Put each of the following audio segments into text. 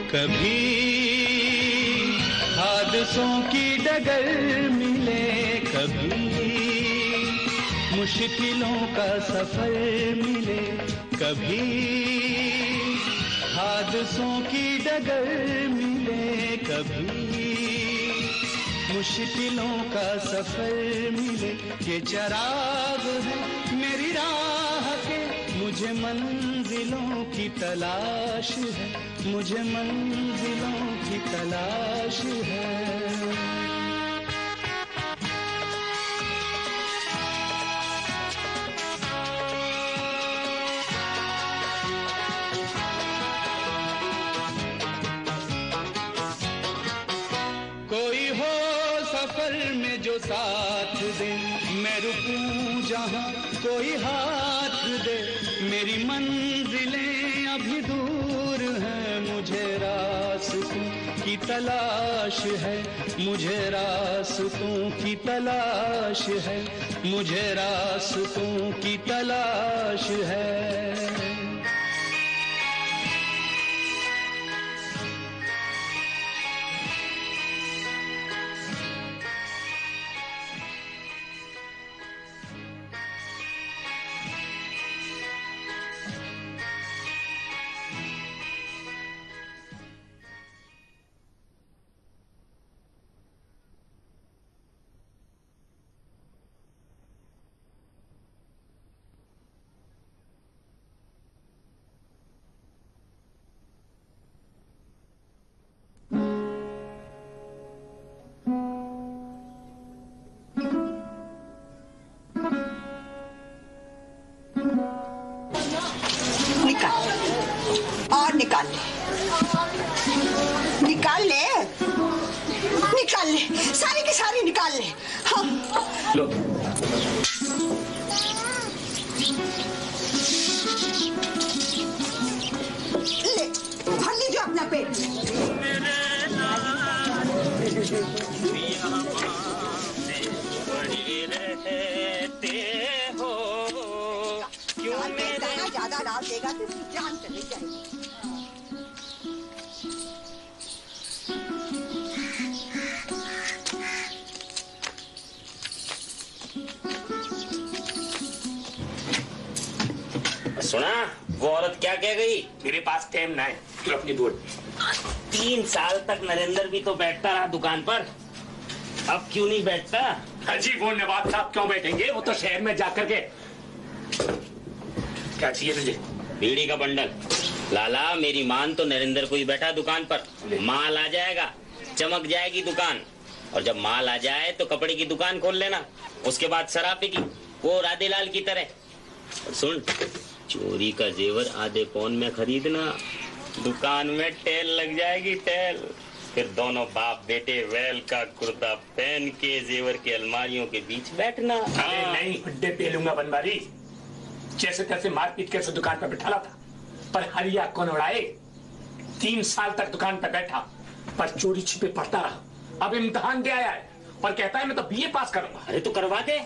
कभी हादसों की डगर मिले, कभी मुश्किलों का सफर मिले, कभी हादसों की डगर मिले, कभी मुश्किलों का सफर मिले। ये चराग है मेरी राह के, मुझे मंजिलों की तलाश है, मुझे मंजिलों की तलाश है। कोई हो सफर में जो साथ दे, मैं रुकूं जहां कोई हाथ दे। मेरी मंजिलें अभी दूर हैं, मुझे रास्तों की तलाश है, मुझे रास्तों की तलाश है, मुझे रास्तों की तलाश है। निकाल ले, सारी की सारी निकाल ले। हाँ। लो। ले, भर लीजिए अपना पेट। क्यों में दाना ज्यादा डाल देगा तो जान चली जाएगी। सुना वो औरत क्या कह गई? मेरे पास टाइम ना है, तू अपनी बोल। 3 साल तक नरेंद्र भी तो बैठता रहा दुकान पर, अब क्यों नहीं बैठता? हाजी वो नवाब साहब क्यों बैठेंगे? वो तो शहर में जाकर के। क्या चाहिए तुझे? बीड़ी का बंडल। लाला मेरी मान तो नरेंद्र को ही बैठा दुकान पर, माल आ जाएगा, चमक जाएगी दुकान, और जब माल आ जाए तो कपड़े की दुकान खोल लेना, उसके बाद शराबी की, वो राधेलाल की तरह। और सुन, चोरी का जेवर आधे पौन में खरीदना, दुकान में टेल लग जाएगी टेल, फिर दोनों बाप बेटे वेल का कुर्ता पहन के जेवर की अलमारियों के बीच बैठना। नहीं हड्डे पेलूंगा बनवारी, जैसे तैसे मार पीट कर दुकान पर बैठा था, पर हरिया कौन उड़ाए। 3 साल तक दुकान पर बैठा पर चोरी छिपे पढ़ता रहा, अब इम्तिहान दे आया है और कहता है मैं तो बीए पास करूंगा। अरे तो करवा दे।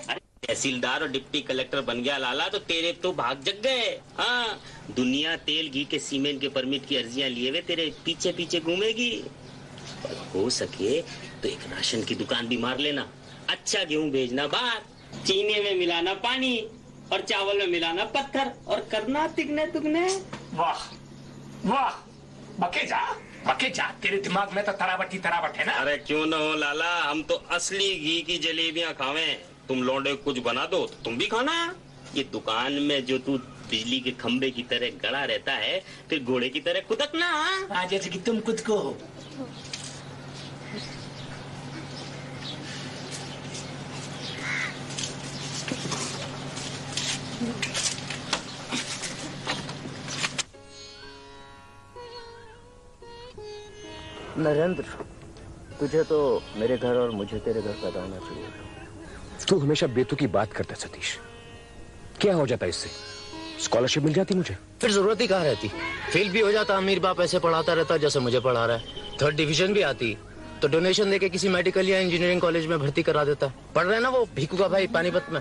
तहसीलदार और डिप्टी कलेक्टर बन गया लाला तो तेरे तो भाग जग गए। हाँ, दुनिया तेल घी के सीमेंट के परमिट की अर्जियां लिए हुए तेरे पीछे पीछे घूमेगी। और हो सके तो एक राशन की दुकान भी मार लेना, अच्छा गेहूं भेजना बाहर, चीनी में मिलाना पानी और चावल में मिलाना पत्थर, और करना तिगने तुगने। वाह वाह, बके जा, तेरे दिमाग में तो तरावट है ना। अरे क्यों न हो लाला, हम तो असली घी की जलेबियां खावे, तुम लौंडे कुछ बना दो तो तुम भी खाना। ये दुकान में जो तू बिजली के खंबे की तरह गड़ा रहता है, फिर घोड़े की तरह कुदकना। हाँ, जैसे कि तुम खुद को हो। नरेंद्र, तुझे तो मेरे घर और मुझे तेरे घर पैदा होना चाहिए था। तू हमेशा बेतुकी बात करता सतीश, क्या हो जाता इससे? स्कॉलरशिप मिल जाती मुझे, फिर जरूरत ही कहाँ रहती। फेल भी हो जाता, अमीर बाप ऐसे पढ़ाता रहता जैसे मुझे पढ़ा रहा है। 3rd डिवीजन भी आती तो डोनेशन देके किसी मेडिकल या इंजीनियरिंग कॉलेज में भर्ती करा देता। पढ़ रहे ना वो भीखू का भाई पानीपत में।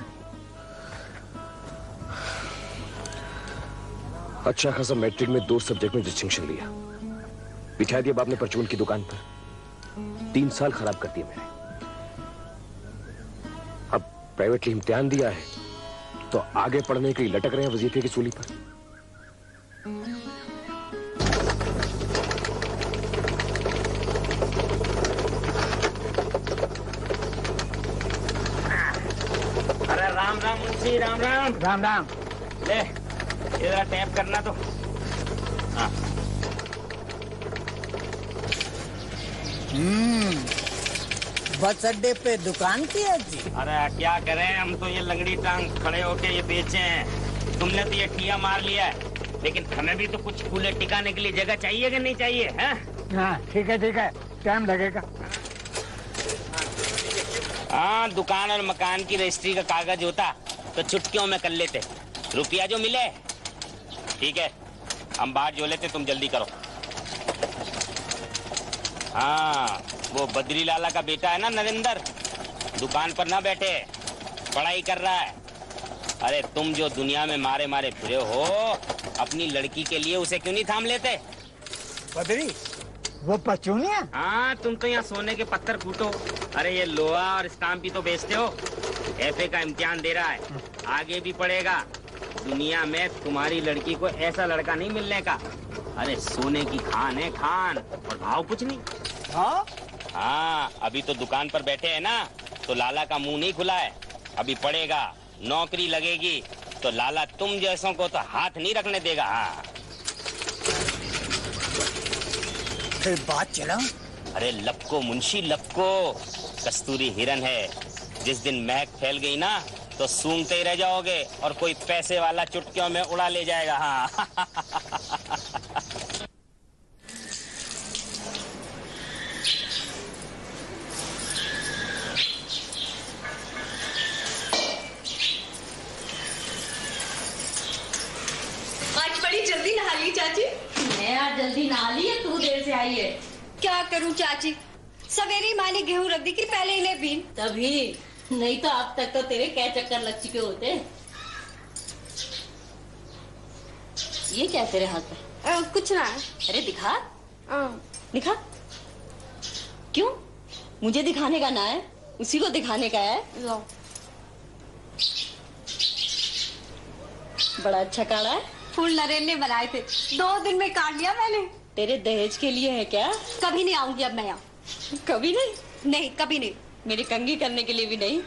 अच्छा खासा मैट्रिक में 2 सब्जेक्ट में डिस्टिंक्शन लिया, बिछा दिया बाप ने परचून की दुकान पर। 3 साल खराब कर दिए मैंने। अब प्राइवेटली इम्तिहान दिया है तो आगे पढ़ने के लिए लटक रहे हैं वजीफे की सूली पर। अरे राम राम मुंशी, राम राम। राम राम। ले ये जरा टैप करना तो। हाँ। बस अड्डे पे दुकान की है जी। अरे क्या करें, हम तो ये लंगड़ी टांग खड़े होके ये बेचे हैं। तुमने तो ये ठिया मार लिया है, लेकिन हमें भी तो कुछ कूले टिकाने के लिए जगह चाहिए कि नहीं चाहिए? हैं? हाँ ठीक है, टाइम लगेगा। हाँ, दुकान और मकान की रजिस्ट्री का कागज होता तो चुटकियों में कर लेते। रुपया जो मिले ठीक है, हम बाहर जो लेते, तुम जल्दी करो। हाँ, वो बद्री लाला का बेटा है ना नरेंद्र, दुकान पर ना बैठे, पढ़ाई कर रहा है। अरे तुम जो दुनिया में मारे मारे फिरे हो, अपनी लड़की के लिए उसे क्यों नहीं थाम लेते? बदरी वो पचूनिया। हाँ, तुम तो यहाँ सोने के पत्थर कूटो। अरे ये लोहा और स्टाम्प भी तो बेचते हो। एफए का इम्तिहान दे रहा है, आगे भी पढ़ेगा। दुनिया में तुम्हारी लड़की को ऐसा लड़का नहीं मिलने का। अरे सोने की खान है, खान, और भाव कुछ नहीं। हाँ, अभी तो दुकान पर बैठे हैं ना, तो लाला का मुंह नहीं खुला है। अभी पढ़ेगा, नौकरी लगेगी तो लाला तुम जैसों को तो हाथ नहीं रखने देगा। हाँ, फिर बात चला। अरे लपको मुंशी लपको, कस्तूरी हिरन है। जिस दिन महक फैल गई ना तो सूंघते ही रह जाओगे, और कोई पैसे वाला चुटकियों में उड़ा ले जाएगा। हाँ। आज बड़ी जल्दी नहा ली चाची। मैं आज जल्दी नहा ली है, तू देर से आई है। क्या करूं चाची, सवेरे माँ ने गेहूं रख दी कि पहले इन्हें बीन। तभी, नहीं तो अब तक तो तेरे क्या चक्कर लग चुके होते। ये क्या तेरे हाथ में? कुछ ना है। अरे दिखा, दिखा। क्यों? मुझे दिखाने का ना है, उसी को दिखाने का है। लो। बड़ा अच्छा काढ़ा है। फूल नरेन ने बनाए थे, 2 दिन में काट लिया मैंने। तेरे दहेज के लिए है क्या? कभी नहीं आऊंगी अब मैं यहाँ। कभी नहीं? नहीं, कभी नहीं। मेरी कंघी करने के लिए भी नहीं?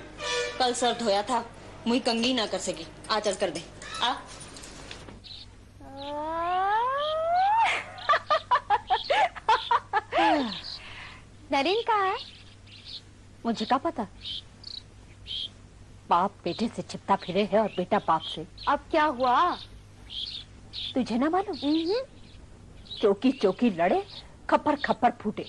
कल सर धोया था, मुझे कंघी ना कर सकी। आ चल कर दे, आ। नरेन कहाँ है? मुझे क्या पता। बाप बेटे से चिपटा फिरे है और बेटा बाप से। अब क्या हुआ? तुझे ना मालूम? चौकी चौकी लड़े, खप्पर खप्पर फूटे।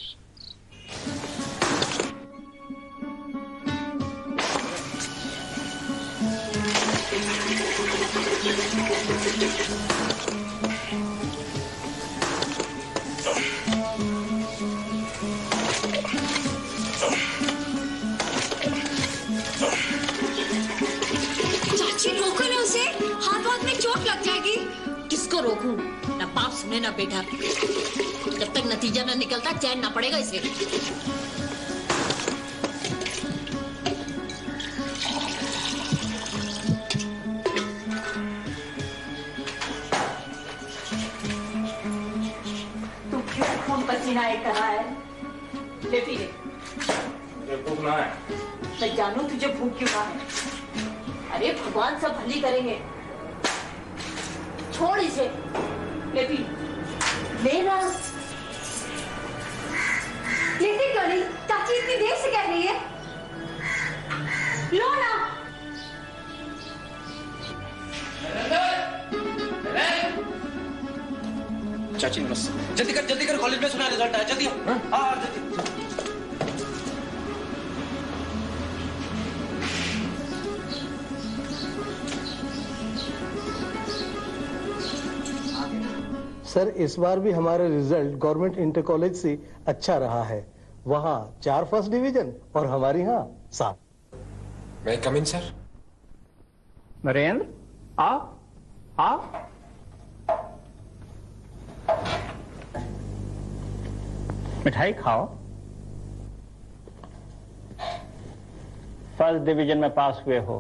चाची रोको ना उसे, हाथ में चोट लग जाएगी। किसको रोकूं? ना बाप सुने ना बेटा। जब तक नतीजा ना निकलता चैन ना पड़ेगा इसे। तू क्यों खून पसीना एक करा है? ले पी ले। भूख ना है। मैं जानू तुझे भूख क्यों ना है। अरे भगवान सब भली करेंगे, छोड़ इसे। ले पी, ले ना। लेती क्यों नहीं? चाची इतनी देर से कह रही है, लो ना। चाची बस जल्दी कर कॉलेज में सुना रिजल्ट आया। जल्दी हाँ जल्दी। सर इस बार भी हमारा रिजल्ट गवर्नमेंट इंटर कॉलेज से अच्छा रहा है। वहाँ 4 फर्स्ट डिवीजन और हमारे यहाँ 7। मैं कम इन सर? नरेंद्र आ मिठाई खाओ। फर्स्ट डिवीजन में पास हुए हो,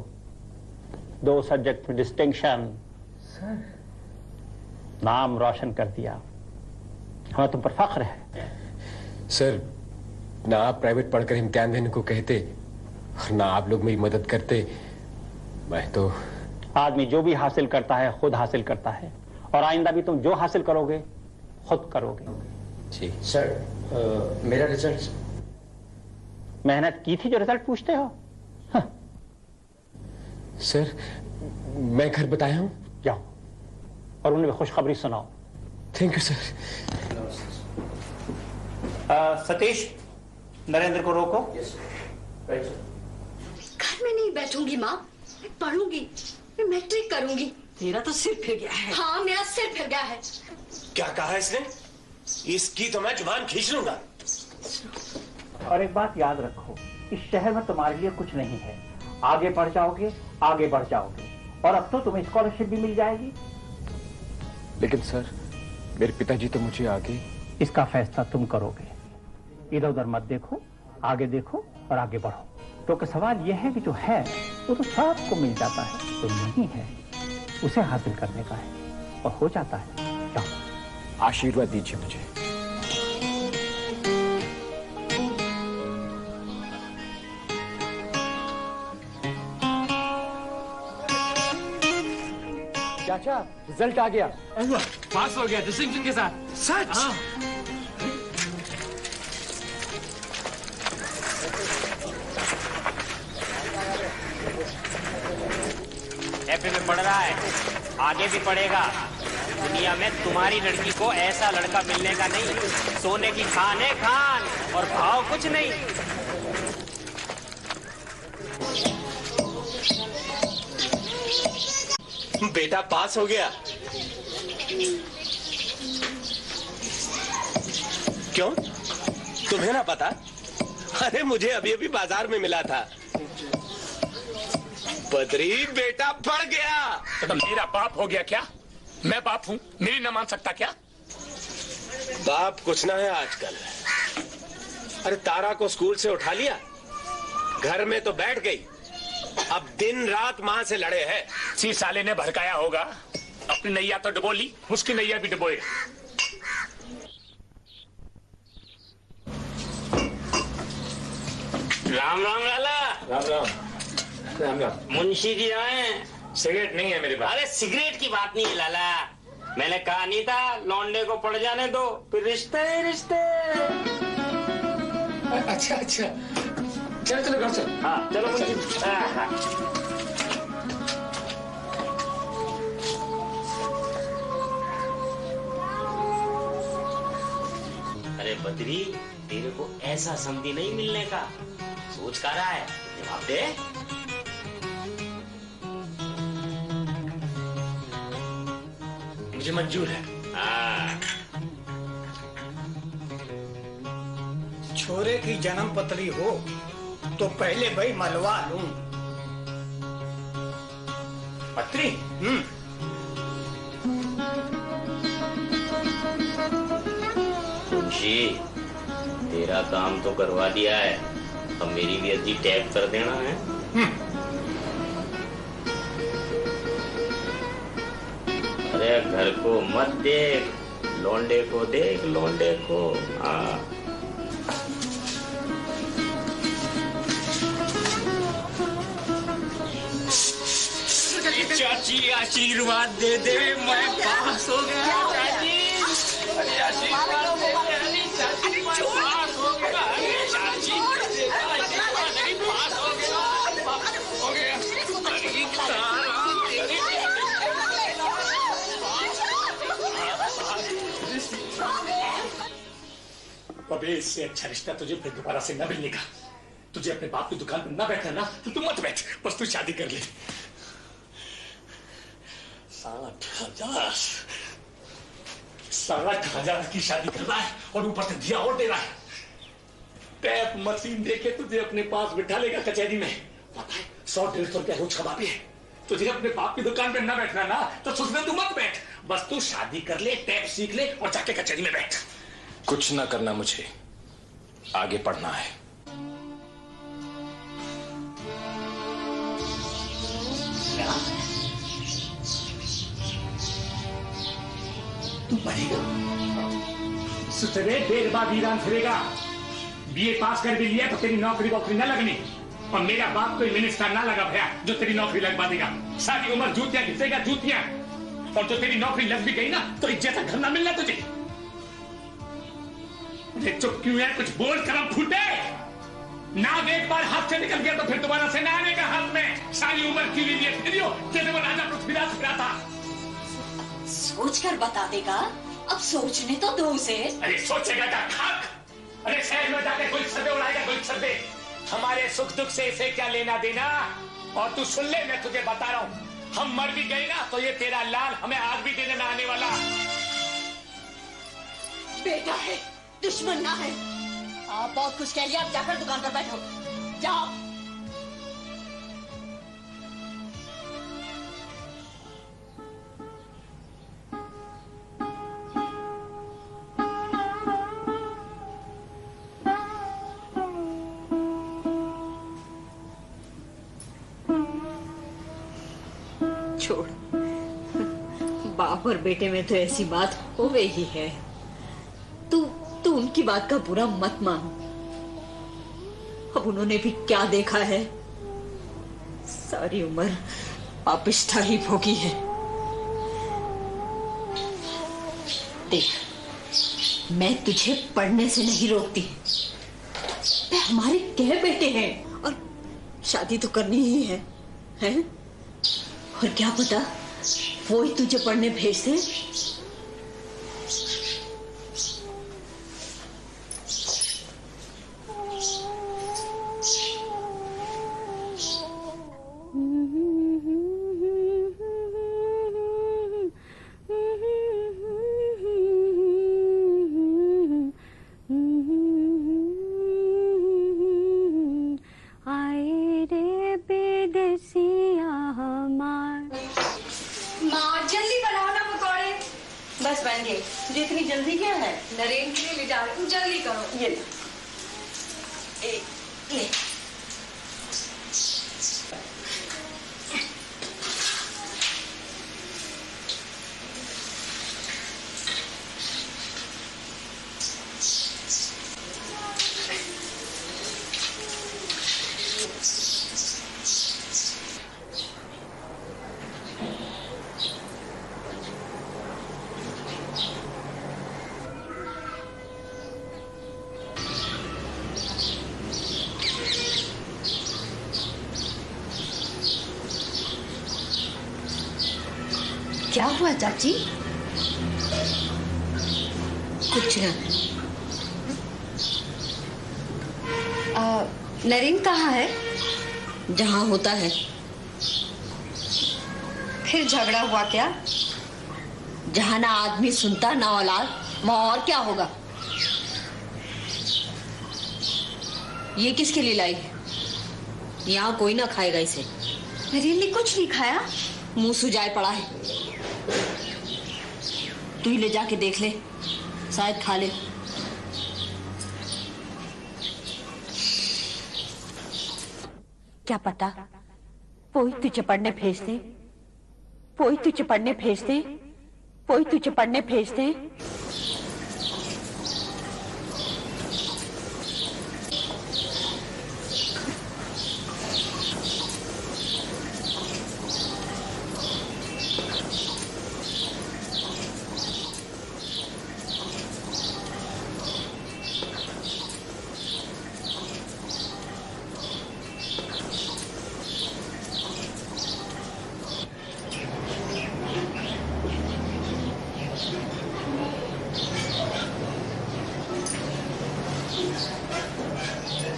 2 सब्जेक्ट में डिस्टिंक्शन, नाम रोशन कर दिया, हमें तुम पर फख्र है। सर, ना आप प्राइवेट पढ़कर इम्तिहान देने को कहते और ना आप लोग मेरी मदद करते। मैं तो आदमी जो भी हासिल करता है खुद हासिल करता है, और आइंदा भी तुम जो हासिल करोगे खुद करोगे। जी सर, मेरा रिजल्ट। मेहनत की थी जो रिजल्ट पूछते हो? सर, मैं घर बताया हूं। जाओ और उन्हें भी खुशखबरी सुनाओ। Thank you sir. Satish, Narendra को रोको। घर में नहीं बैठूंगी माँ, मैं पढ़ूंगी, मैं मैट्रिक करूंगी। तेरा तो सिर फिर गया है। हाँ, मेरा सिर फिर गया है। क्या कहा इसने? इसकी तो मैं जुबान खींच लूंगा। और एक बात याद रखो, इस शहर में तुम्हारे लिए कुछ नहीं है। आगे बढ़ जाओगे, आगे बढ़ जाओगे, और अब तो तुम्हें स्कॉलरशिप भी मिल जाएगी। लेकिन सर, मेरे पिताजी तो मुझे आगे। इसका फैसला तुम करोगे। इधर उधर मत देखो, आगे देखो और आगे बढ़ो। क्योंकि सवाल यह है कि जो है वो तो सबको मिल जाता है, जो नहीं है उसे हासिल करने का है, और हो जाता है। जाओ। आशीर्वाद दीजिए मुझे। चाचा, रिजल्ट आ गया। पास हो गया डिस्टिंक्शन के साथ। सच? हाँ। एफए में पढ़ रहा है, आगे भी पढ़ेगा। दुनिया में तुम्हारी लड़की को ऐसा लड़का मिलने का नहीं। सोने की खान है खान, और भाव कुछ नहीं। बेटा पास हो गया। क्यों, तुम्हें ना पता? अरे मुझे अभी अभी बाजार में मिला था। बद्री, बेटा पढ़ गया। तो मेरा बाप हो गया क्या? मैं बाप हूं, मेरी ना मान सकता क्या? बाप कुछ ना है आजकल। अरे तारा को स्कूल से उठा लिया, घर में तो बैठ गई, अब दिन रात मां से लड़े हैं। सी साले ने भड़काया होगा। अपनी नैया तो डुबो ली, उसकी नैया भी डुबोएगा। राम राम लाला। राम राम। राम राम। मुंशी जी आए। सिगरेट नहीं है मेरे पास। अरे सिगरेट की बात नहीं है लाला, मैंने कहा नहीं था लौंडे को पड़ जाने दो, फिर रिश्ते ही रिश्ते। अच्छा अच्छा, चलो चलो घर चलो। हाँ चलो मुंशी जी। अरे बद्री, तेरे को ऐसा समझी नहीं मिलने का। सोच का रहा है, जवाब दे। मुझे मंजूर है। हाँ। छोरे की जन्म पत्री हो तो पहले भाई मलवा लूं। पत्री? मुंशी, तेरा काम तो करवा दिया है, अब मेरी भी अर्जी टैप कर देना है। अरे घर को मत देख, लौंडे को देख, लौंडे को। हाँ। चाची आशीर्वाद दे दे, मैं पास हो गया। चाची, अरे आशीर्वाद दे दे, चाची मैं पास हो गया। चाची नहीं पास हो गया, अबे इससे अच्छा रिश्ता तुझे फिर दोबारा से न मिलने का। तुझे अपने बाप की दुकान पर न बैठना ना, तो तू मत बैठ, बस तू शादी कर ले। 60,000 60,000 की शादी कर रहा है और ऊपर से दिया और दे रहा है। टैप मशीन देके तुझे अपने पास बिठा लेगा कचहरी में। पता है 100-150 रुपया रोज कमाती है। तुझे अपने बाप की दुकान पे न बैठना ना, तो सोचना तू मत बैठ, बस तू शादी कर ले, टैप सीख ले और जाके कचहरी में बैठ। कुछ ना करना मुझे, आगे पढ़ना है। तू पढ़ेगा, सुतरे देर बाद ईरान फिरेगा। बीए पास कर भी लिया तो तेरी नौकरी वोकरी न लगनी, और मेरा बाप कोई मिनिस्टर ना लगा भैया जो तेरी नौकरी लगवा देगा। सारी उम्र जूतियां घिसेगा जूतियां, और जो तेरी नौकरी लग भी गई ना तो इज्जत का घर ना मिलना तुझे। चुप क्यों है, कुछ बोल करम फूटे। नाग एक बार हाथ से निकल गया तो फिर दोबारा से ना आने का हाथ में। सारी उम्र क्यों लिए फिरियो जैसे वो राजा पृथ्वीराज फिराता। सोच कर बता देगा, अब सोचने तो दो उसे। अरे सोचेगा क्या खाक। अरे शहर में जाके कोई छदे उड़ाएगा, कोई छदे। हमारे सुख दुख से इसे क्या लेना देना। और तू सुन ले, मैं तुझे बता रहा हूं, हम मर भी गए ना तो ये तेरा लाल हमें आग भी देने ना आने वाला। बेटा है, दुश्मन ना है। आप बहुत कुछ कह लिया, आप जाकर दुकान पर बैठो, जाओ। छोड़, बाप और बेटे में तो ऐसी बात हो गई ही है। तू उनकी बात का बुरा मत मान। अब उन्होंने भी क्या देखा है, सारी उम्र पापिष्ठा ही भोगी है। देख, मैं तुझे पढ़ने से नहीं रोकती, मैं हमारे कह बेटे हैं और शादी तो करनी ही है, हैं? और क्या पता वो ही तुझे पढ़ने भेज दे। नरेंद्र के लिए ले जा रही हूँ, जल्दी करो। ये ले। क्या हुआ चाची? कुछ ना। नरेंद्र कहाँ है? जहाँ होता है। फिर झगड़ा हुआ क्या? जहाँ ना आदमी सुनता ना औलाद, वहाँ और क्या होगा? ये किसके लिए लाई? यहाँ कोई ना खाएगा इसे। नरेंद्र ने कुछ नहीं खाया। मुंह सुजाए पड़ा है। तू ही ले जाके देख ले, शायद खा ले। क्या पता वो ही तुझे पढ़ने भेज दे, वो ही तुझे पढ़ने भेज दे, वो ही तुझे पढ़ने भेज दे।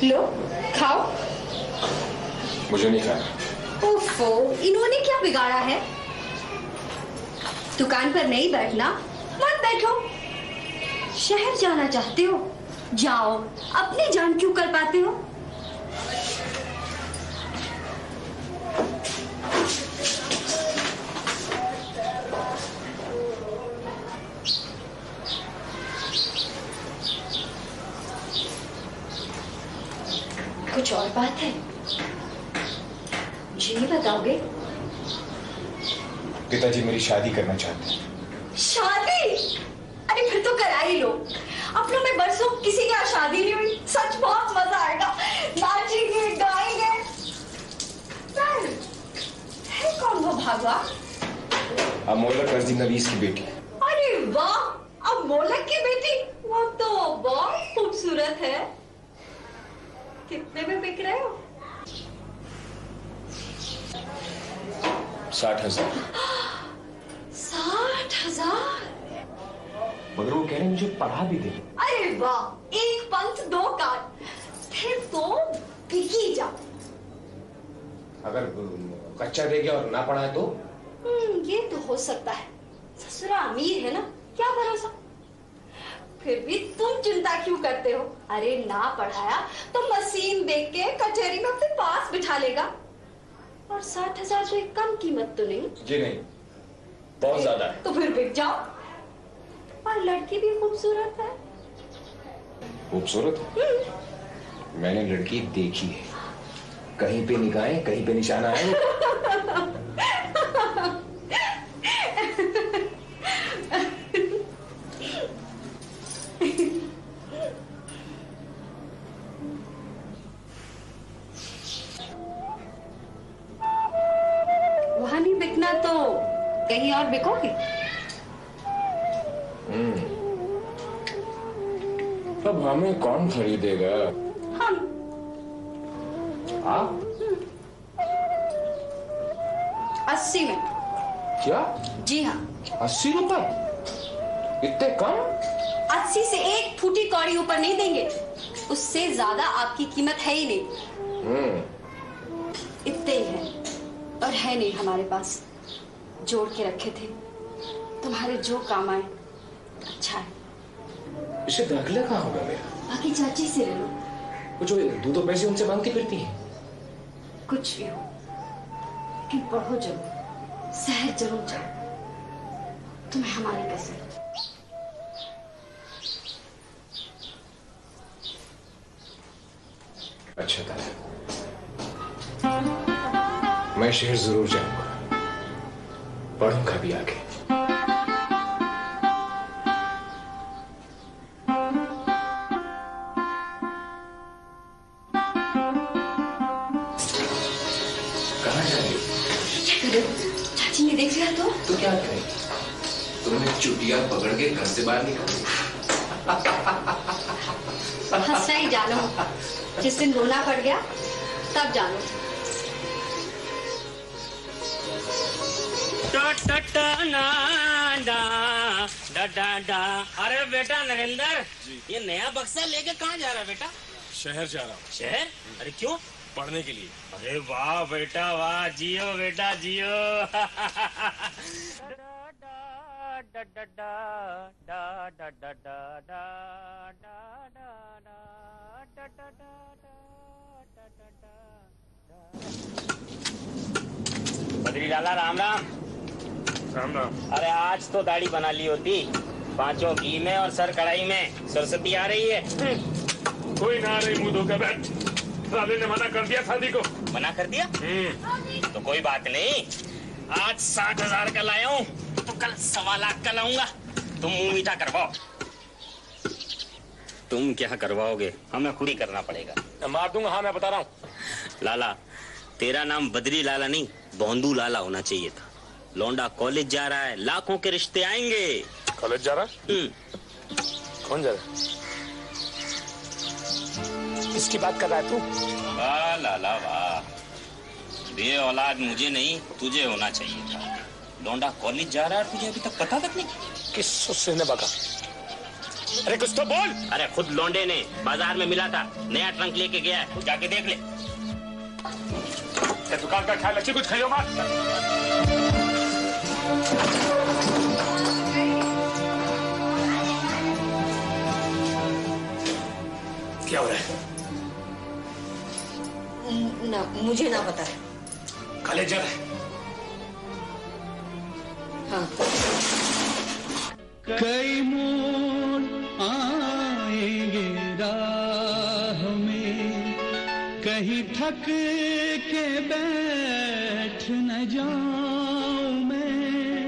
लो खाओ। मुझे नहीं खाना। ओफो, इन्होंने क्या बिगाड़ा है? दुकान पर नहीं बैठना, मत बैठो। शहर जाना चाहते हो, जाओ, अपनी जान क्यों कर पाते हो? कुछ और बात है? मुझे नहीं बताओगे? पिताजी मेरी शादी करना चाहते हैं। शादी? अरे फिर तो करा ही लो। अपनों में बरसों किसी की शादी नहीं हुई। सच बहुत मजा आएगा, नाचेंगे गाएंगे। सर, है कौन वो भागवा? अमोलक अर्जी नवीस की बेटी। अरे वाह, अमोलक की बेटी? वो तो बहुत खूबसूरत है। कितने में बिक रहे हो? 60,000। 60,000? मगर वो कह रहे हैं मुझे पढ़ा भी दे। अरे वाह, एक पंथ दो कान। फिर तो बिकी जा। अगर कच्चा दे गया और ना पढ़ाए तो? ये तो हो सकता है। ससुरा अमीर है ना, क्या भरोसा। फिर भी तुम चिंता क्यों करते हो? अरे ना पढ़ाया तो मशीन देख के कचहरी में अपने पास बिठा लेगा। और 60,000 तो एक कम कीमत तो नहीं? जी नहीं, बहुत ज्यादा है। तो फिर बिक जाओ। और लड़की भी खूबसूरत है। खूबसूरत? मैंने लड़की देखी है। कहीं पे निगाहें, कहीं पे निशाना है। वहां नहीं बिकना तो कहीं और बिकोगे? अब हमें कौन खरीदेगा? हम। आप? 80 में। क्या? जी हाँ। 80 रुपए? इतने कम? 80 से एक फूटी कौड़ी ऊपर नहीं देंगे। उससे ज्यादा आपकी कीमत है ही नहीं। इतने ही है, और है नहीं हमारे पास। जोड़ के रखे थे, तुम्हारे जो काम आए। अच्छा है। इसे दाखिला कहाँ होगा मेरा? बाकी चाची से ले लो। वो जो दो पैसे उनसे मांगती फिरती है। कुछ भी हो, लेकिन पढ़ो जरूर, शहर जरूर जाओ। तुम्हें हमारी कसम। अच्छा था, मैं शहर जरूर जाऊंगा, पढ़ूंगा भी आगे। चाची ने देख लिया तो क्या करें? तुमने चुटिया पकड़ के घर से बाहर निकाल। हंसना ही जानो। जिस दिन रोना पड़ गया तब जानो। अरे बेटा नरेंद्र, ये नया बक्सा लेके कहाँ जा रहा है बेटा? शहर जा रहा हूँ। शहर? अरे क्यों? पढ़ने के लिए। अरे वाह बेटा वाह, जियो बेटा जियो। बद्री लाला राम राम। राम राम। अरे आज तो दाढ़ी बना ली होती, पांचों घी में और सर कढ़ाई में। सरस्वती आ रही है। कोई ना आ रही, मुंह धोकर बैठ। साले ने मना कर दिया शादी को। मना कर दिया? तो कोई बात नहीं, आज 60,000 का लाया हूँ, तो कल 1.25 लाख का लाऊंगा। तुम मुंह मीठा करवाओ। तुम क्या करवाओगे, हमें खुद ही करना पड़ेगा। मार दूंगा। हाँ मैं बता रहा हूँ। लाला, तेरा नाम बद्री लाला नहीं, बोंदू लाला होना चाहिए था। लौंडा कॉलेज जा रहा है, लाखों के रिश्ते आएंगे। कॉलेज जा रहा है? कौन जा रहा है? इसकी बात कर रहा है तू? वाह लाला वाह, ये औलाद मुझे नहीं तुझे होना चाहिए था। लौंडा कॉलेज जा रहा है, तुझे अभी तक पता तक नहीं? किस सुस्से ने बका? अरे कुछ तो बोल। अरे खुद लौंडे ने बाजार में मिला था, नया ट्रंक लेके गया है, जाके देख ले। दुकान का ख्याल रखिए, कुछ खाइयो मत। क्या हो रहा है? ना, मुझे ना पता है। कॉलेज जा रहा है? हाँ। कई मोड़ आएंगे राह में, कहीं थक के बैठ न जाऊं मैं,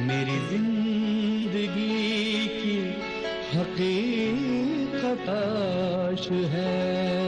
मेरी जिंदगी की हकीकत आश है।